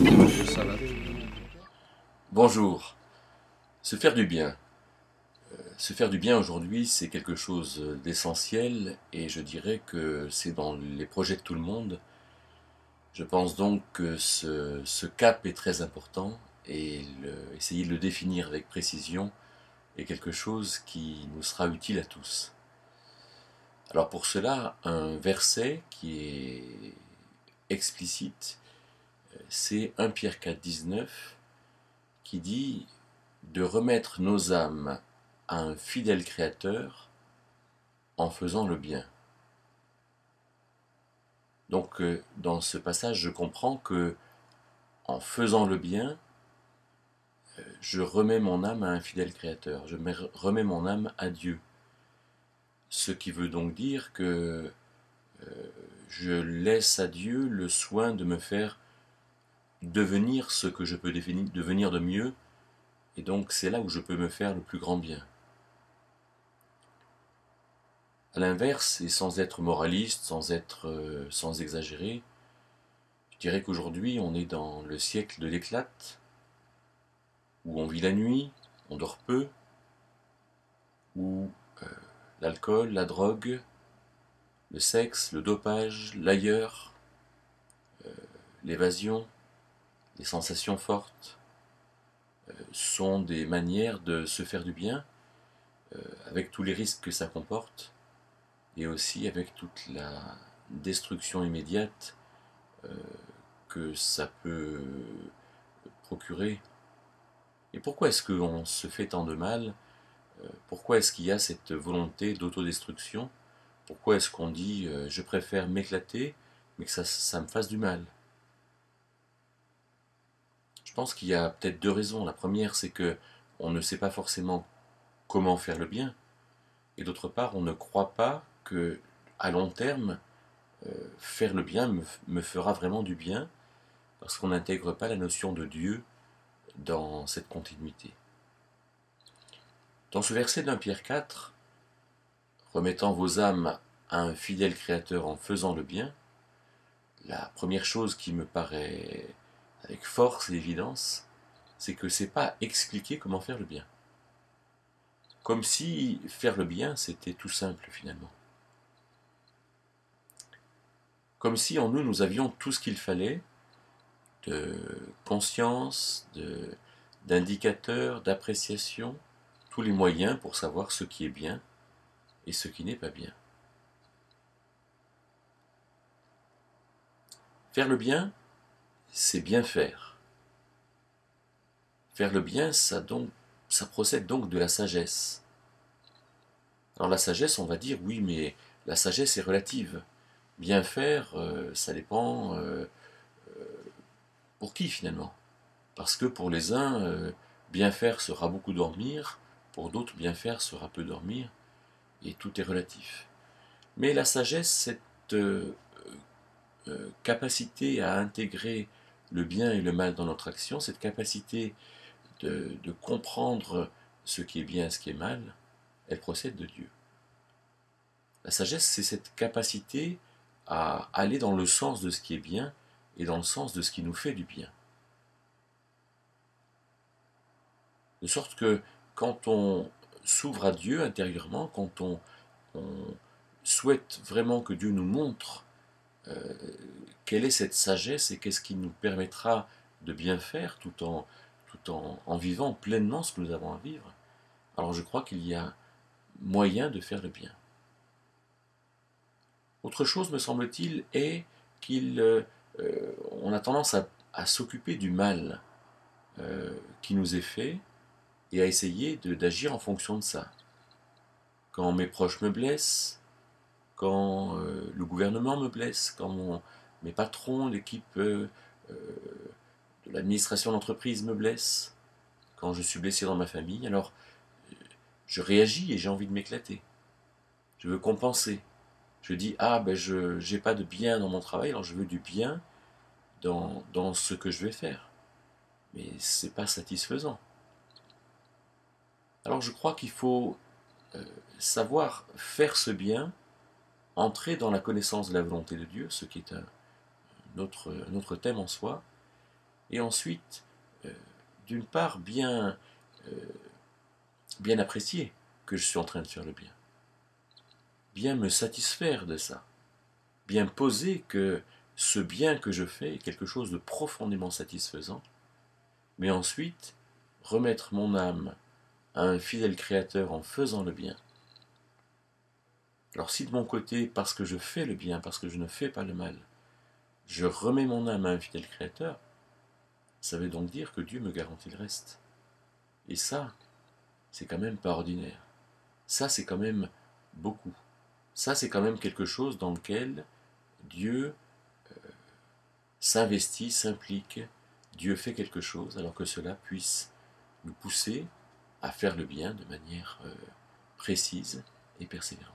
Ça va. Bonjour. Se faire du bien. Se faire du bien aujourd'hui, c'est quelque chose d'essentiel et je dirais que c'est dans les projets de tout le monde. Je pense donc que ce cap est très important et essayer de le définir avec précision est quelque chose qui nous sera utile à tous. Alors pour cela, un verset qui est explicite, c'est 1 Pierre 4,19 qui dit de remettre nos âmes à un fidèle Créateur en faisant le bien. Donc dans ce passage, je comprends que en faisant le bien, je remets mon âme à un fidèle Créateur, je remets mon âme à Dieu. Ce qui veut donc dire que je laisse à Dieu le soin de me faire devenir ce que je peux devenir de mieux, et donc c'est là où je peux me faire le plus grand bien. À l'inverse, et sans être moraliste, sans exagérer, je dirais qu'aujourd'hui on est dans le siècle de l'éclate, où on vit la nuit, on dort peu, où l'alcool, la drogue, le sexe, le dopage, l'ailleurs, l'évasion, les sensations fortes sont des manières de se faire du bien, avec tous les risques que ça comporte, et aussi avec toute la destruction immédiate que ça peut procurer. Et pourquoi est-ce qu'on se fait tant de mal? Pourquoi est-ce qu'il y a cette volonté d'autodestruction? Pourquoi est-ce qu'on dit je préfère m'éclater, mais que ça me fasse du mal? Je pense qu'il y a peut-être deux raisons. La première, c'est que on ne sait pas forcément comment faire le bien, et d'autre part, on ne croit pas que, à long terme, faire le bien me fera vraiment du bien, parce qu'on n'intègre pas la notion de Dieu dans cette continuité. Dans ce verset d'un Pierre 4, remettant vos âmes à un fidèle Créateur en faisant le bien, la première chose qui me paraît avec force et évidence, c'est que c'est pas expliquer comment faire le bien. Comme si faire le bien, c'était tout simple finalement. Comme si en nous, nous avions tout ce qu'il fallait, de conscience, d'indicateurs, d'appréciation, tous les moyens pour savoir ce qui est bien et ce qui n'est pas bien. Faire le bien, c'est bien faire. Faire le bien, ça procède donc de la sagesse. Alors la sagesse, on va dire, oui, mais la sagesse est relative. Bien faire, ça dépend pour qui finalement. Parce que pour les uns, bien faire sera beaucoup dormir, pour d'autres, bien faire sera peu dormir, et tout est relatif. Mais la sagesse, cette capacité à intégrer le bien et le mal dans notre action, cette capacité de comprendre ce qui est bien et ce qui est mal, elle procède de Dieu. La sagesse, c'est cette capacité à aller dans le sens de ce qui est bien et dans le sens de ce qui nous fait du bien. De sorte que quand on s'ouvre à Dieu intérieurement, quand on souhaite vraiment que Dieu nous montre quelle est cette sagesse et qu'est-ce qui nous permettra de bien faire tout en vivant pleinement ce que nous avons à vivre, alors je crois qu'il y a moyen de faire le bien. Autre chose, me semble-t-il, est qu'on a tendance à s'occuper du mal qui nous est fait et à essayer d'agir en fonction de ça. Quand mes proches me blessent, quand le gouvernement me blesse, quand mes patrons, l'équipe de l'administration d'entreprise me blesse, quand je suis blessé dans ma famille, alors je réagis et j'ai envie de m'éclater. Je veux compenser. Je dis, ah ben je n'ai pas de bien dans mon travail, alors je veux du bien dans ce que je vais faire. Mais c'est pas satisfaisant. Alors je crois qu'il faut savoir faire ce bien, entrer dans la connaissance de la volonté de Dieu, ce qui est un autre thème en soi, et ensuite, d'une part, bien apprécier que je suis en train de faire le bien me satisfaire de ça, bien poser que ce bien que je fais est quelque chose de profondément satisfaisant, mais ensuite remettre mon âme à un fidèle créateur en faisant le bien. Alors si de mon côté, parce que je fais le bien, parce que je ne fais pas le mal, je remets mon âme à un fidèle créateur, ça veut donc dire que Dieu me garantit le reste. Et ça, c'est quand même pas ordinaire. Ça, c'est quand même beaucoup. Ça, c'est quand même quelque chose dans lequel Dieu s'investit, s'implique, Dieu fait quelque chose, alors que cela puisse nous pousser à faire le bien de manière précise et persévérante.